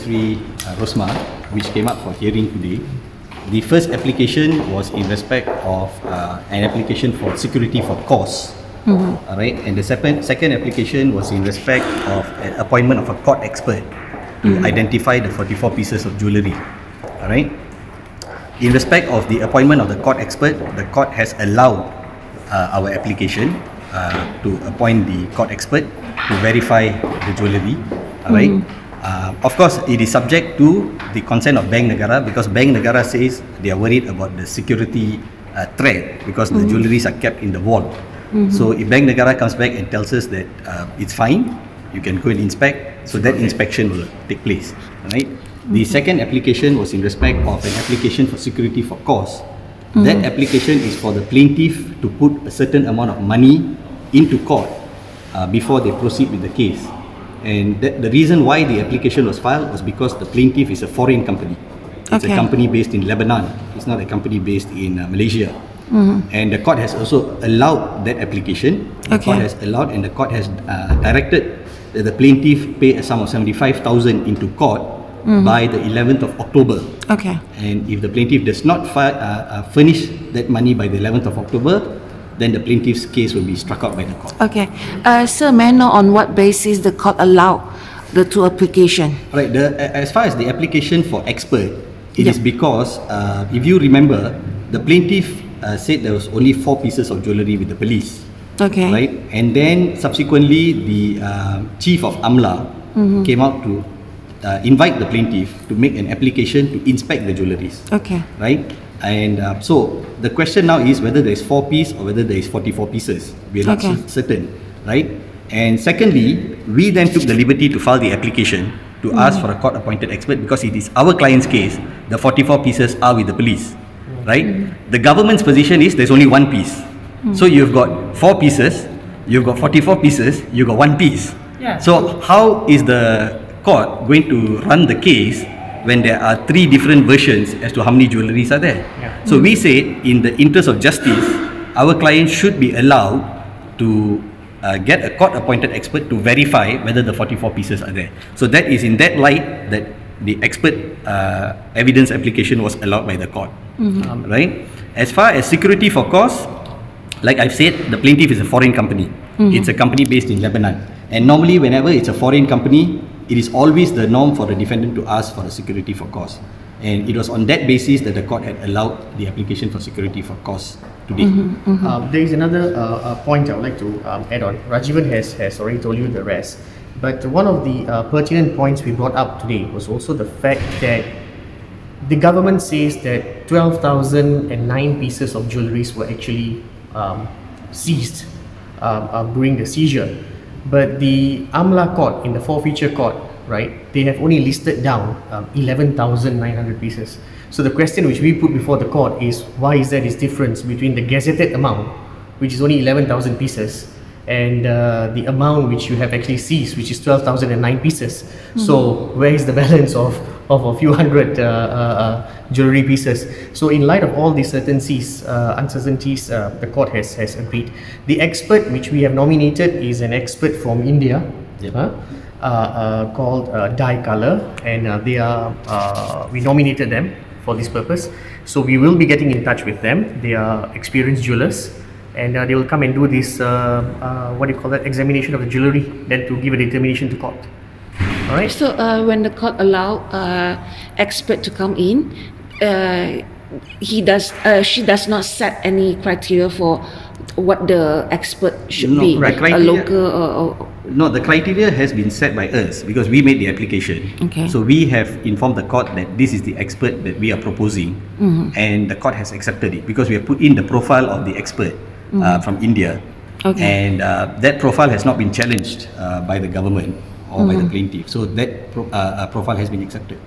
Sri Rosmah, which came up for hearing today, the first application was in respect of an application for security for cause. Alright, and the second application was in respect of an appointment of a court expert to identify the 44 pieces of jewellery. Alright, in respect of the appointment of the court expert, the court has allowed our application to appoint the court expert to verify the jewellery. Alright. Of course, it is subject to the consent of Bank Negara, because Bank Negara says they are worried about the security threat because the jewelleries are kept in the vault. So if Bank Negara comes back and tells us that it's fine, you can go and inspect, so that inspection will take place. Right? The second application was in respect of an application for security for cause. That application is for the plaintiff to put a certain amount of money into court before they proceed with the case. And the reason why the application was filed was because the plaintiff is a foreign company. It's a company based in Lebanon. It's not a company based in Malaysia. And the court has also allowed that application. The court has allowed, and the court has directed that the plaintiff pay a sum of 75,000 into court by the 11th of October. And if the plaintiff does not furnish that money by the 11th of October, then the plaintiff's case will be struck out by the court. Sir, may I know on what basis the court allowed the two application? Right. As far as the application for expert, it is because if you remember, the plaintiff said there was only 4 pieces of jewellery with the police. Right. And then subsequently, the chief of AMLA came out to invite the plaintiff to make an application to inspect the jewelleries. Right. And so the question now is whether there is 4 pieces or whether there is 44 pieces. We are not certain, right? And secondly, we then took the liberty to file the application to ask for a court-appointed expert, because it is our client's case. The 44 pieces are with the police, right? The government's position is there's only 1 piece. So you've got 4 pieces, you've got 44 pieces, you've got 1 piece. So how is the court going to run the case when there are 3 different versions as to how many jewelleries are there? So we say, in the interest of justice, our client should be allowed to get a court-appointed expert to verify whether the 44 pieces are there. So that is in that light that the expert evidence application was allowed by the court. Right? As far as security for cause, like I've said, the plaintiff is a foreign company. It's a company based in Lebanon. And normally whenever it's a foreign company, it is always the norm for the defendant to ask for a security for cause. And it was on that basis that the court had allowed the application for security for cause today. There is another point I would like to add on. Ranjivan has already told you the rest. But one of the pertinent points we brought up today was also the fact that the government says that 12,009 pieces of jewelleries were actually seized during the seizure. But the AMLA court, in the forfeiture court, right, they have only listed down 11,900 pieces. So the question which we put before the court is, why is there this difference between the gazetted amount, which is only 11,000 pieces, and the amount which you have actually seized, which is 12,009 pieces? So where is the balance of a few hundred jewellery pieces? So in light of all these uncertainties, the court has agreed. The expert which we have nominated is an expert from India, called Dye Color, and we nominated them for this purpose. So we will be getting in touch with them. They are experienced jewelers, and they will come and do this examination of the jewellery, then to give a determination to court. Alright. So when the court allow expert to come in, she does not set any criteria for what the expert should be, a local or no, the criteria has been set by us because we made the application. So we have informed the court that this is the expert that we are proposing, and the court has accepted it because we have put in the profile of the expert from India, and that profile has not been challenged by the government or by the plaintiff. So that profile has been accepted.